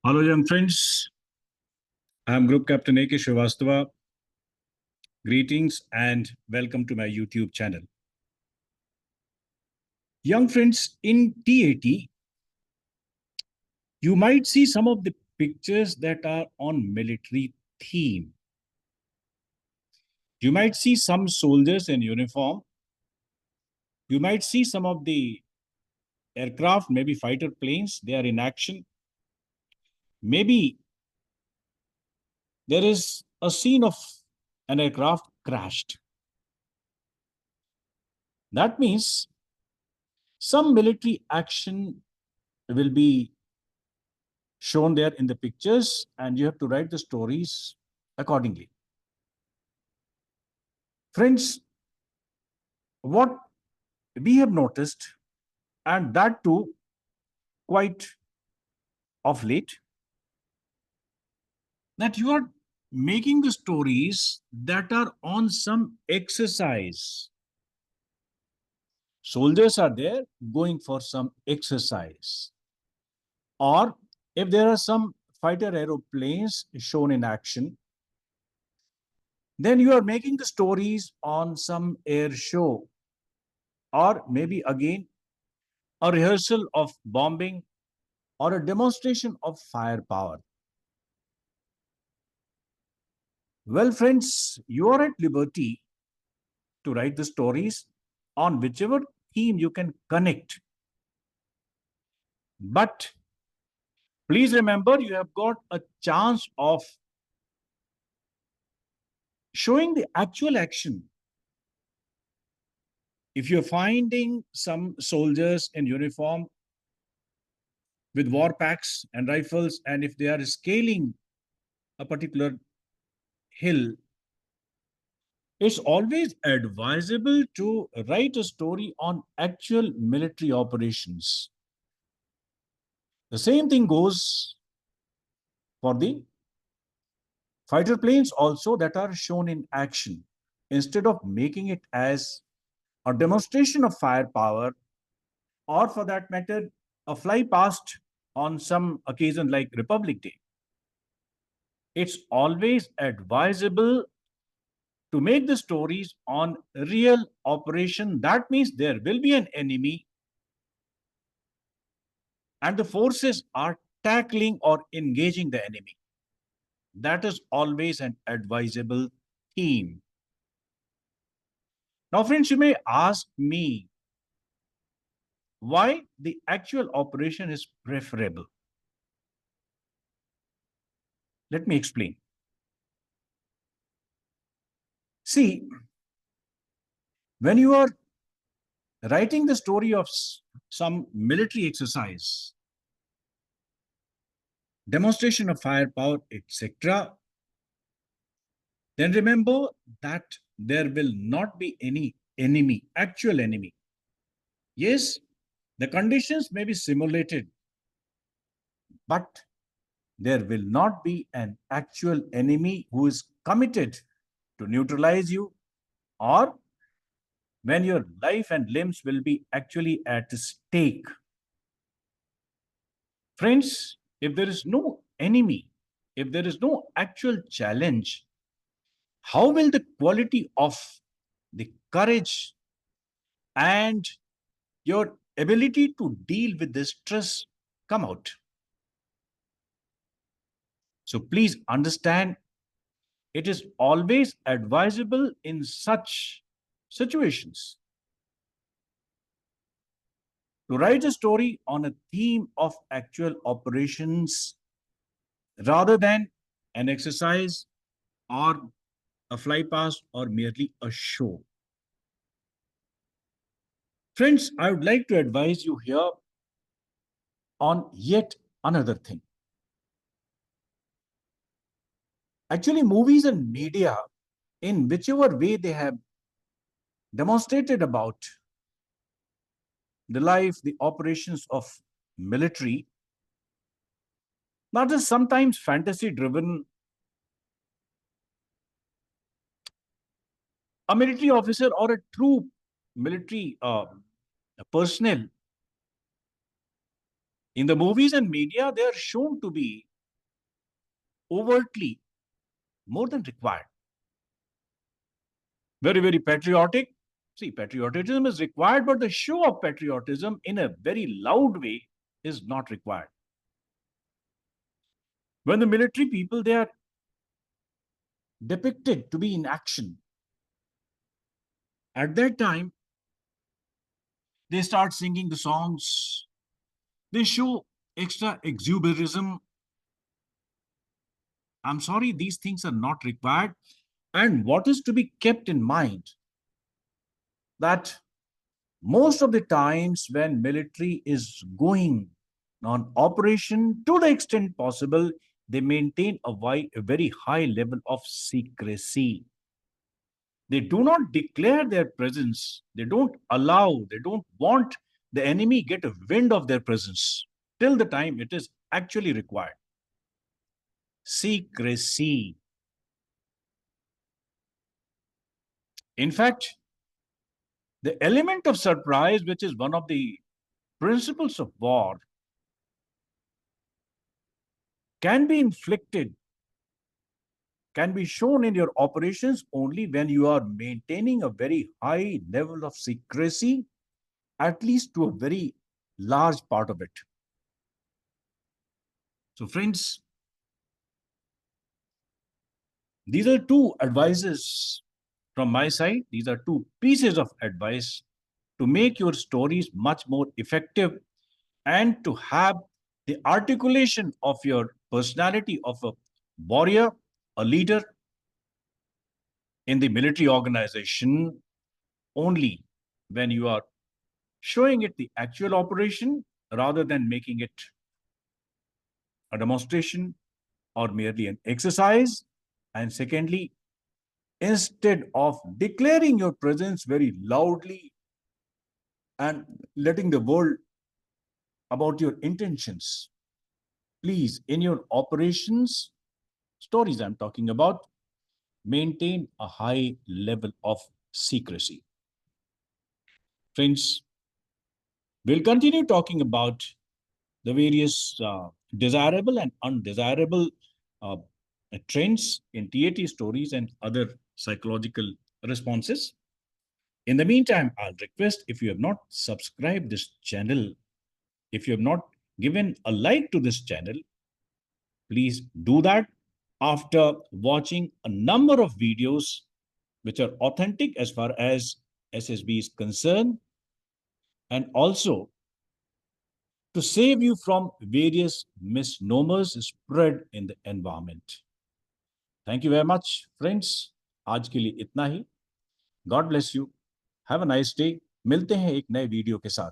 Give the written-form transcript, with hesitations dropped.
Hello, young friends. I'm Group Captain Srivastava. Greetings and welcome to my YouTube channel. Young friends, in TAT, you might see some of the pictures that are on military theme. You might see some soldiers in uniform. You might see some of the aircraft, maybe fighter planes, they are in action. Maybe there is a scene of an aircraft crashed. That means some military action will be shown there in the pictures, and you have to write the stories accordingly. Friends, what we have noticed, and that too quite of late, that you are making the stories that are on some exercise. Soldiers are there going for some exercise. Or if there are some fighter aeroplanes shown in action, then you are making the stories on some air show, or maybe again a rehearsal of bombing or a demonstration of firepower. Well, friends, you are at liberty to write the stories on whichever theme you can connect. But please remember, you have got a chance of showing the actual action. If you're finding some soldiers in uniform with war packs and rifles, and if they are scaling a particular hill, it's always advisable to write a story on actual military operations. The same thing goes for the fighter planes also that are shown in action. Instead of making it as a demonstration of firepower, or for that matter, a fly past on some occasion like Republic Day, it's always advisable to make the stories on real operation. That means there will be an enemy and the forces are tackling or engaging the enemy. That is always an advisable theme. Now, friends, you may ask me why the actual operation is preferable. Let me explain. See, when you are writing the story of some military exercise, demonstration of firepower, etc., then remember that there will not be any enemy, actual enemy. Yes, the conditions may be simulated, but there will not be an actual enemy who is committed to neutralize you, or when your life and limbs will be actually at stake. Friends, if there is no enemy, if there is no actual challenge, how will the quality of the courage and your ability to deal with this stress come out? So please understand, it is always advisable in such situations to write a story on a theme of actual operations rather than an exercise or a fly past or merely a show. Friends, I would like to advise you here on yet another thing. Actually, movies and media, in whichever way they have demonstrated about the life, the operations of military, that is sometimes fantasy driven. A military officer or a true military personnel in the movies and media, they are shown to be overtly, more than required. Very, very patriotic. See, patriotism is required, but the show of patriotism in a very loud way is not required. When the military people, they are depicted to be in action, at that time, they start singing the songs. They show extra exuberism. I'm sorry, these things are not required. And what is to be kept in mind that most of the times when military is going on operation, to the extent possible, they maintain a very high level of secrecy. They do not declare their presence. They don't allow, they don't want the enemy get a wind of their presence till the time it is actually required. Secrecy. In fact, the element of surprise, which is one of the principles of war, can be inflicted, can be shown in your operations only when you are maintaining a very high level of secrecy, at least to a very large part of it. So, friends, these are two advices from my side. These are two pieces of advice to make your stories much more effective and to have the articulation of your personality of a warrior, a leader in the military organization only when you are showing it the actual operation rather than making it a demonstration or merely an exercise. And secondly, instead of declaring your presence very loudly and letting the world about your intentions, please, in your operations, stories I'm talking about, maintain a high level of secrecy. Friends, we'll continue talking about the various desirable and undesirable uh, trends in TAT stories and other psychological responses. In the meantime, I'll request, if you have not subscribed this channel, if you have not given a like to this channel, please do that. After watching a number of videos which are authentic as far as SSB is concerned, and also to save you from various misnomers spread in the environment. Thank you very much, friends. आज के लिए इतना ही. God bless you. Have a nice day. मिलते हैं एक नए video के साथ.